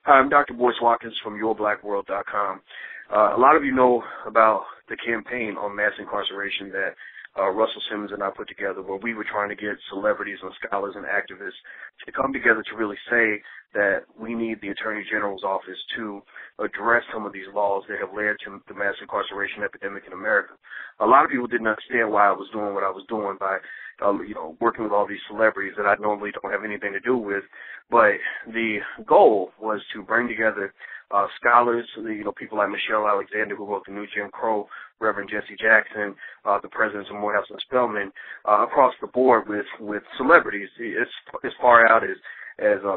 Hi, I'm Dr. Boyce Watkins from YourBlackWorld.com. A lot of you know about the campaign on mass incarceration that Russell Simmons and I put together, where we were trying to get celebrities and scholars and activists to come together to really say that we need the Attorney General's office to address some of these laws that have led to the mass incarceration epidemic in America. A lot of people didn't understand why I was doing what I was doing by working with all these celebrities that I normally don't have anything to do with. But the goal was to bring together scholars, people like Michelle Alexander, who wrote The New Jim Crow, Reverend Jesse Jackson, the presidents of Morehouse and Spelman, across the board with celebrities as far out as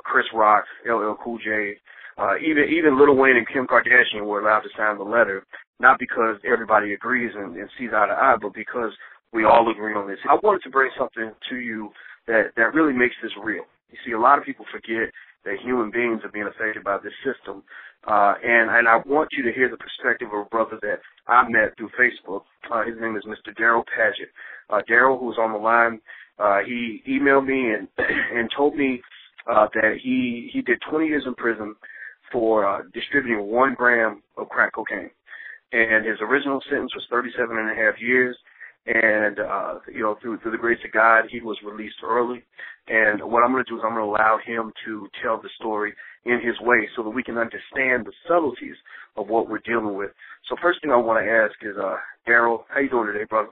Chris Rock, LL Cool J, even Lil Wayne and Kim Kardashian were allowed to sign the letter, not because everybody agrees and sees eye to eye, but because we all agree on this. I wanted to bring something to you that really makes this real. You see, a lot of people forget that human beings are being affected by this system. And I want you to hear the perspective of a brother that I met through Facebook. His name is Mr. Daryl Paget. Daryl, who's on the line, he emailed me and told me that he did 20 years in prison for distributing 1 gram of crack cocaine. And his original sentence was 37 and a half years. And, through the grace of God, he was released early. And what I'm going to do is I'm going to allow him to tell the story in his way so that we can understand the subtleties of what we're dealing with. So first thing I want to ask is, Daryl, how you doing today, brother?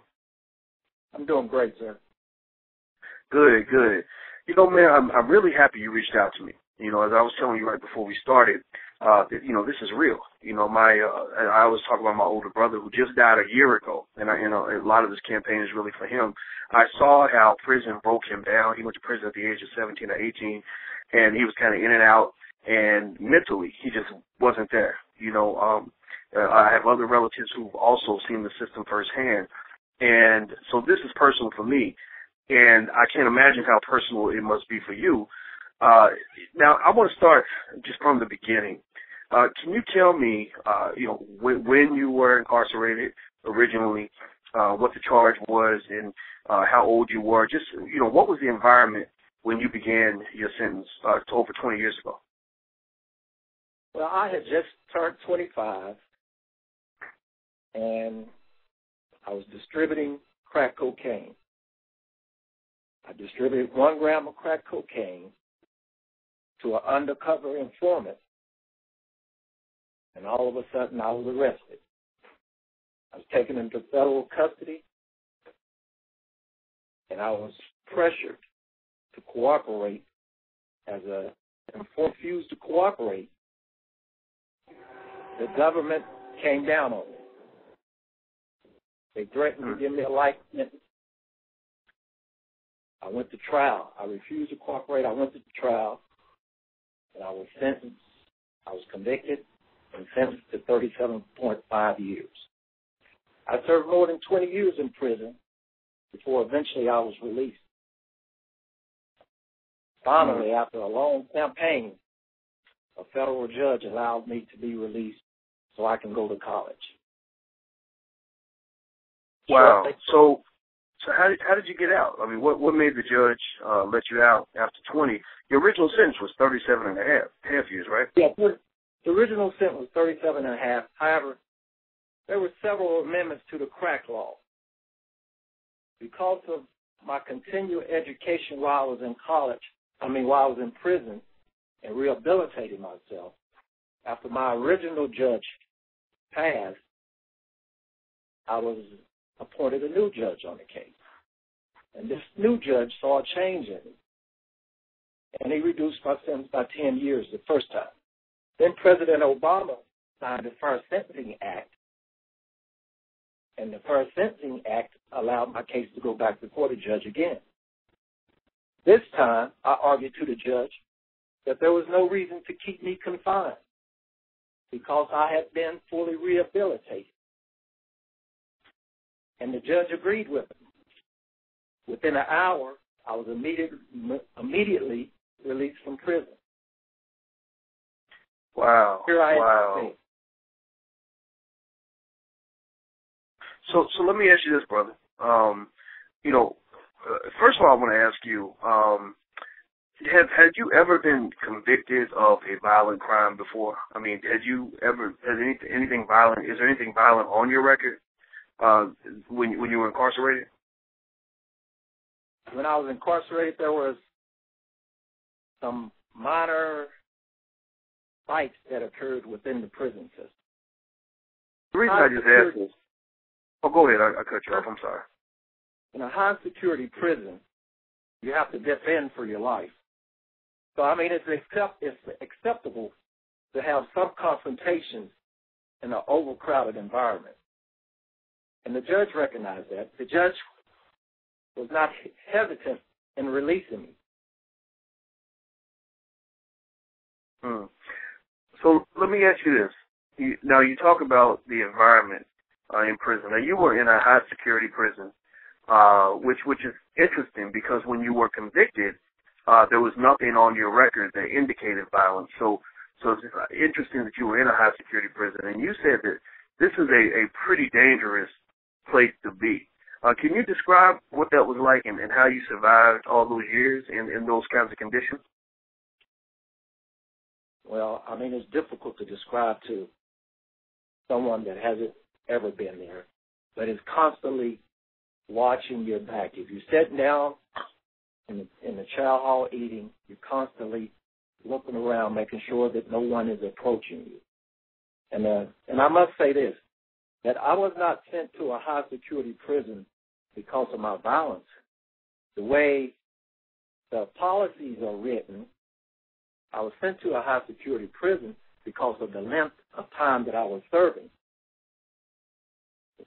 I'm doing great, sir. Good, good. Man, I'm really happy you reached out to me. As I was telling you right before we started, this is real. I always talk about my older brother who just died a year ago, and a lot of this campaign is really for him. I saw how prison broke him down. He went to prison at the age of 17 or 18, and he was kind of in and out, and mentally he just wasn't there. I have other relatives who've also seen the system firsthand, and so this is personal for me, and I can't imagine how personal it must be for you. Now, I want to start just from the beginning. Can you tell me, when you were incarcerated originally, what the charge was, and how old you were? Just, what was the environment when you began your sentence over 20 years ago? Well, I had just turned 25, and I was distributing crack cocaine. I distributed 1 gram of crack cocaine to an undercover informant, and all of a sudden I was arrested. I was taken into federal custody, and I was pressured to cooperate as an informant. Refused to cooperate. The government came down on me. They threatened to give me a life sentence. I went to trial. I refused to cooperate. I went to trial, and I was sentenced. I was convicted and sentenced to 37.5 years. I served more than 20 years in prison before eventually I was released. Finally, after a long campaign, a federal judge allowed me to be released so I can go to college. Wow. So how did you get out? I mean, what made the judge let you out after 20? Your original sentence was 37 and a half years, right? Yeah, the original sentence was 37 and a half. However, there were several amendments to the crack law. Because of my continued education while I was in while I was in prison and rehabilitating myself, after my original judge passed, I was appointed a new judge on the case. And this new judge saw a change in me. And he reduced my sentence by 10 years the first time. Then President Obama signed the Fair Sentencing Act. And the Fair Sentencing Act allowed my case to go back before the judge again. This time, I argued to the judge that there was no reason to keep me confined because I had been fully rehabilitated. And the judge agreed with me. Within an hour, I was immediately released from prison. Wow. Here I am. Wow. So let me ask you this, brother. First of all, I want to ask you, Had you ever been convicted of a violent crime before? I mean, has anything violent? Is there anything violent on your record when you were incarcerated? When I was incarcerated, there was some minor fights that occurred within the prison system. The reason I just asked is, oh, go ahead. I cut you off. I'm sorry. In a high security prison, you have to defend for your life. So, I mean, it's acceptable to have some confrontations in an overcrowded environment. And the judge recognized that. The judge was not hesitant in releasing me. So let me ask you this. Now, you talk about the environment in prison. Now, you were in a high security prison, which is interesting because when you were convicted, there was nothing on your record that indicated violence. So it's interesting that you were in a high security prison, and you said that this is a pretty dangerous place to be. Can you describe what that was like and how you survived all those years in those kinds of conditions? Well, I mean, it's difficult to describe to someone that hasn't ever been there, but it's constantly watching your back. If you're sitting down in the chow hall eating, you're constantly looking around, making sure that no one is approaching you. And I must say this, that I was not sent to a high security prison because of my violence. The way the policies are written, I was sent to a high security prison because of the length of time that I was serving.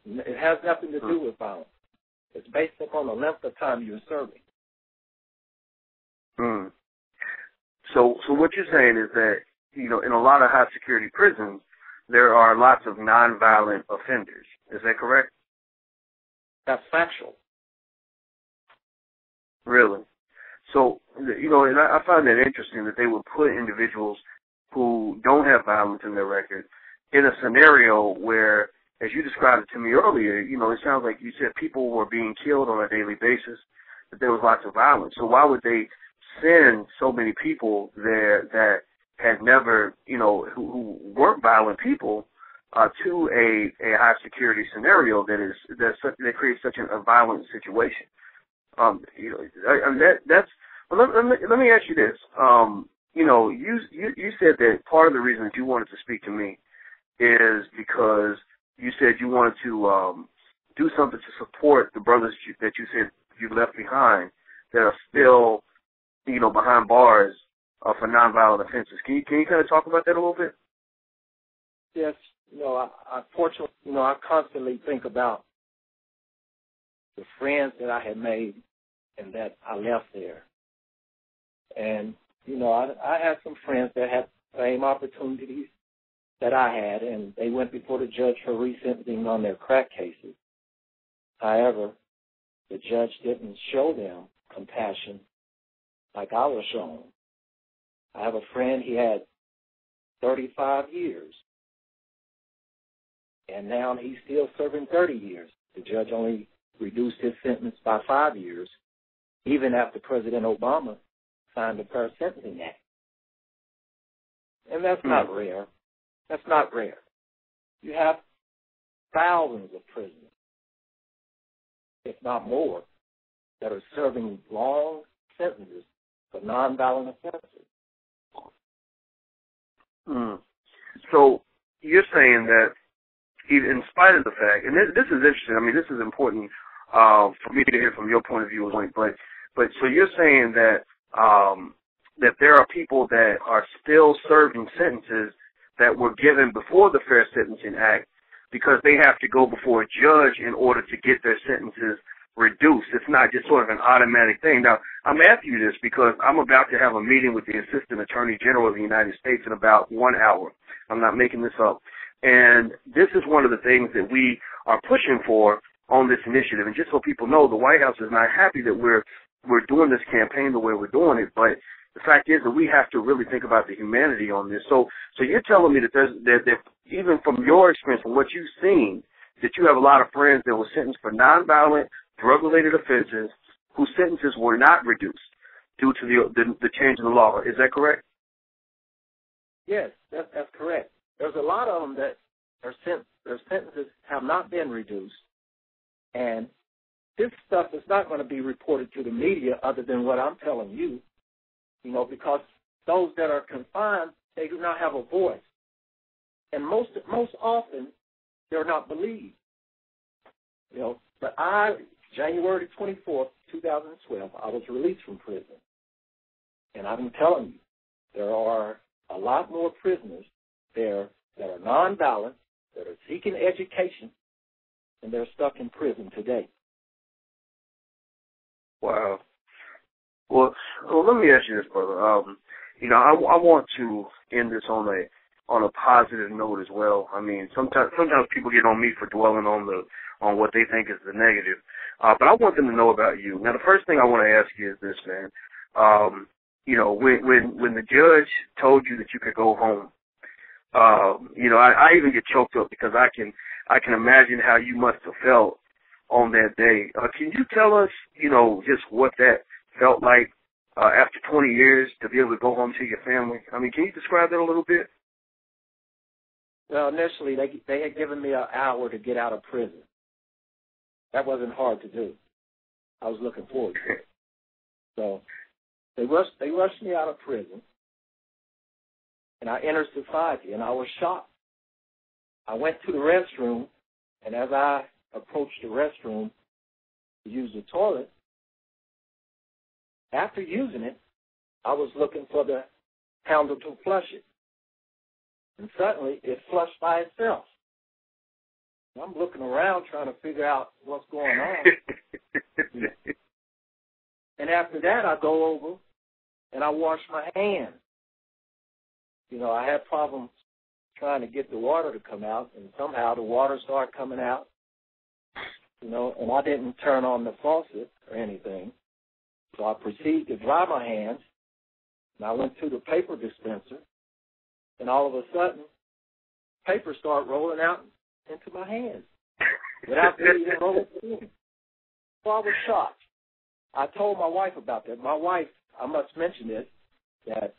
It has nothing to do with violence. It's based upon the length of time you're serving. So what you're saying is that, you know, in a lot of high security prisons, there are lots of nonviolent offenders. Is that correct? That's factual. Really? So, you know, and I find that interesting that they would put individuals who don't have violence in their record in a scenario where, as you described it to me earlier, you know, it sounds like you said people were being killed on a daily basis, that there was lots of violence. So why would they send so many people there that had never, you know, who weren't violent people to a high security scenario that creates such a violent situation? You know, that's. Well, let me ask you this. You know, you said that part of the reason that you wanted to speak to me is because you said you wanted to do something to support the brothers that you said you left behind that are still, you know, behind bars for nonviolent offenses. Can you kind of talk about that a little bit? Yes. You know, I fortunately, you know, I constantly think about the friends that I had made and that I left there. And, you know, I had some friends that had the same opportunities that I had, and they went before the judge for resentencing on their crack cases. However, the judge didn't show them compassion like I was shown. I have a friend, he had 35 years, and now he's still serving 30 years. The judge only reduced his sentence by 5 years, even after President Obama signed the Fair Sentencing Act. And that's not rare. That's not rare. You have thousands of prisoners, if not more, that are serving long sentences for nonviolent offenses. So you're saying that even in spite of the fact, and this is interesting, I mean, this is important for me to hear from your point of view, but so you're saying that that there are people that are still serving sentences that were given before the Fair Sentencing Act because they have to go before a judge in order to get their sentences reduced. It's not just sort of an automatic thing. Now, I'm asking you this because I'm about to have a meeting with the Assistant Attorney General of the United States in about 1 hour. I'm not making this up. And this is one of the things that we are pushing for on this initiative. And just so people know, the White House is not happy that we're doing this campaign the way we're doing it, but the fact is that we have to really think about the humanity on this. So you're telling me that even from your experience, from what you've seen, that you have a lot of friends that were sentenced for nonviolent, drug-related offenses whose sentences were not reduced. due to the change in the law. Is that correct? Yes, that's correct. There's a lot of them that their sentences have not been reduced, and this stuff is not going to be reported to the media other than what I'm telling you, because those that are confined, they do not have a voice. And most often, they're not believed. But January 24th, 2012, I was released from prison. And I'm telling you, there are a lot more prisoners there that are nonviolent, that are seeking education, and they're stuck in prison today. Wow. Well, let me ask you this, brother. I want to end this on a positive note as well. I mean, sometimes people get on me for dwelling on what they think is the negative, but I want them to know about you. Now, the first thing I want to ask you is this, man. When the judge told you that you could go home, I even get choked up because I can imagine how you must have felt on that day. Can you tell us, just what that felt like after 20 years to be able to go home to your family? I mean, can you describe that a little bit? Well, initially, they had given me an hour to get out of prison. That wasn't hard to do. I was looking forward to it. So they rushed me out of prison, and I entered society, and I was shocked. I went to the restroom, and as I approached the restroom to use the toilet, after using it, I was looking for the handle to flush it. And suddenly, it flushed by itself. I'm looking around trying to figure out what's going on. And after that, I go over and I wash my hands. I had problems trying to get the water to come out, and somehow the water started coming out, and I didn't turn on the faucet or anything. So I proceeded to dry my hands, and I went to the paper dispenser, and all of a sudden, paper started rolling out into my hands without me even rolling it in. So I was shocked. I told my wife about that. My wife, I must mention this, that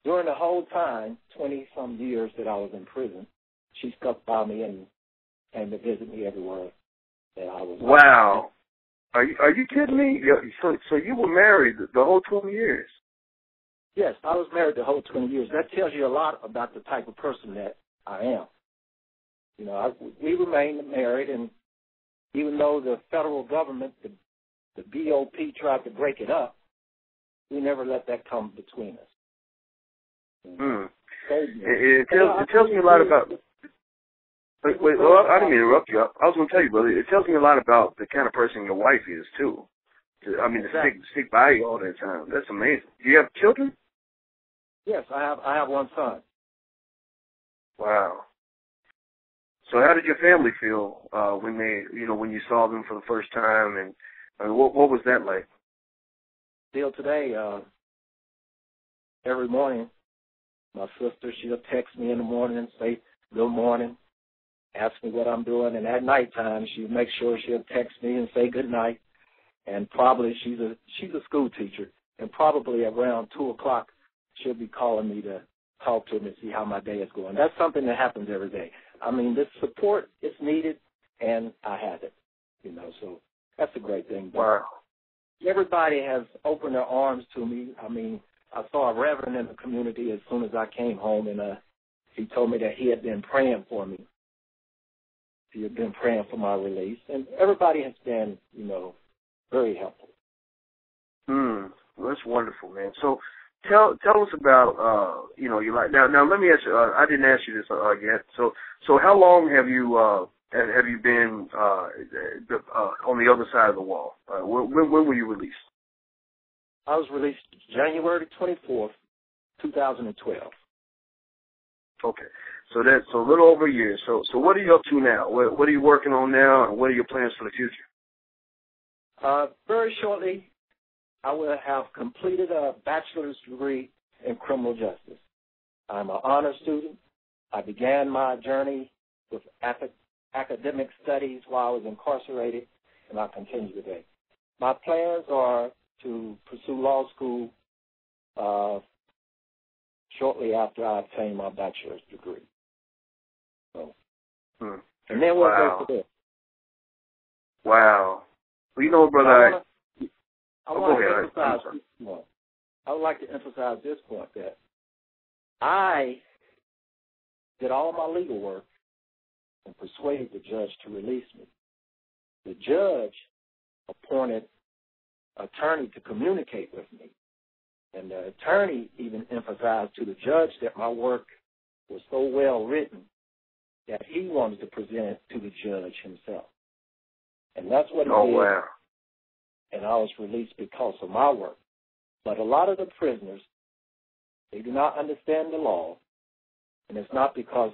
during the whole time, 20-some years that I was in prison, she stuck by me and came to visit me everywhere that I was. Wow. Are you kidding me? So you were married the whole 20 years? Yes, I was married the whole 20 years. That tells you a lot about the type of person that I am. We remained married, and even though the federal government, the BOP, tried to break it up, we never let that come between us. It tells me a lot about. Wait, I didn't mean to interrupt you. I was going to tell you, brother. It tells me a lot about the kind of person your wife is too. I mean, to stick by you all that time. That's amazing. Do you have children? Yes, I have one son. Wow. So how did your family feel when you saw them for the first time, and what was that like? Still today, every morning, my sister, she'll text me in the morning and say, good morning, ask me what I'm doing, and at nighttime, she'll make sure she'll text me and say good night, and probably she's a school teacher, and probably around 2 o'clock, she'll be calling me to talk to me and see how my day is going. That's something that happens every day. I mean, this support is needed, and I have it, so that's a great thing. Wow. Everybody has opened their arms to me. I mean, I saw a reverend in the community as soon as I came home, and he told me that he had been praying for me. He had been praying for my release, and everybody has been, very helpful. Well, that's wonderful, man. So tell us about, your life. Now let me ask you, I didn't ask you this yet. So how long have you been on the other side of the wall? When were you released? I was released January 24th, 2012. Okay. So that's a little over a year. So what are you up to now? What are you working on now, and what are your plans for the future? Very shortly, I will have completed a bachelor's degree in criminal justice. I'm an honor student. I began my journey with academic studies while I was incarcerated, and I continue today. My plans are to pursue law school shortly after I obtained my bachelor's degree. So, and then we'll go to this. Wow. Well, you know, brother, I want to emphasize this point. I would like to emphasize this point, that I did all my legal work and persuaded the judge to release me. The judge appointed an attorney to communicate with me. And the attorney even emphasized to the judge that my work was so well written that he wanted to present it to the judge himself. And that's what he did. Wow. And I was released because of my work. But a lot of the prisoners, they do not understand the law, and it's not because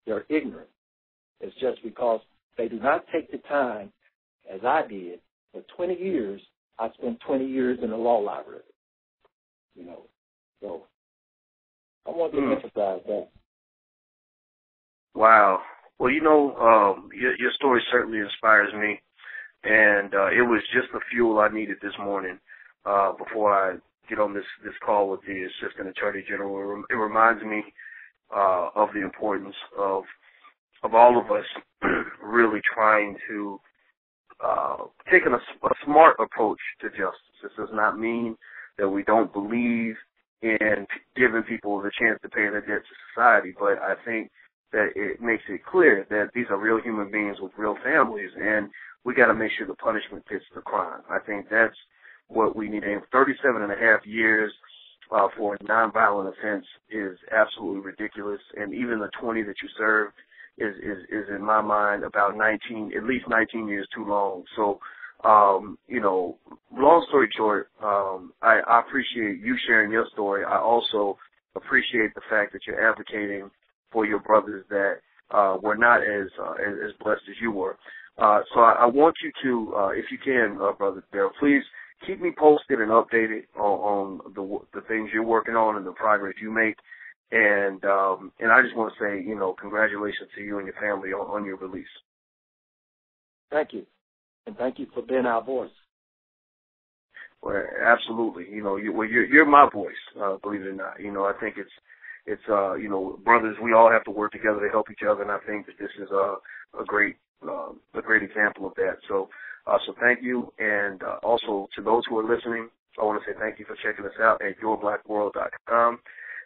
they're ignorant. It's just because they do not take the time, as I did. For 20 years, I spent 20 years in the law library. You know, so I want to emphasize that. Wow. Well, you know, your story certainly inspires me, and it was just the fuel I needed this morning before I get on this call with the Assistant Attorney General. It reminds me of the importance of all of us really trying to take a smart approach to justice. This does not mean that we don't believe in giving people the chance to pay their debt to society, but I think that it makes it clear that these are real human beings with real families, and we got to make sure the punishment fits the crime. I think that's what we need. 37 and a half years for a nonviolent offense is absolutely ridiculous, and even the 20 that you served is in my mind about at least 19 years too long. So, you know, long story short, I appreciate you sharing your story. I also appreciate the fact that you're advocating for your brothers that were not as blessed as you were. So I want you to, if you can, Brother Darrell, please keep me posted and updated on the things you're working on and the progress you make. And I just want to say, you know, congratulations to you and your family on your release. Thank you. And thank you for being our voice. Well, absolutely. You know, you're my voice, believe it or not. You know, I think it's you know, brothers, we all have to work together to help each other, and I think that this is a great example of that. So thank you. And also to those who are listening, I want to say thank you for checking us out at yourblackworld.com.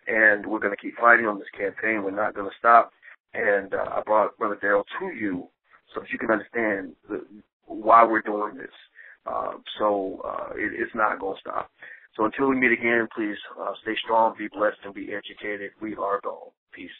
And we're going to keep fighting on this campaign. We're not going to stop. And I brought Brother Darrell to you so that you can understand why we're doing this. It's not going to stop. So until we meet again, please stay strong, be blessed, and be educated. We are gone. Peace.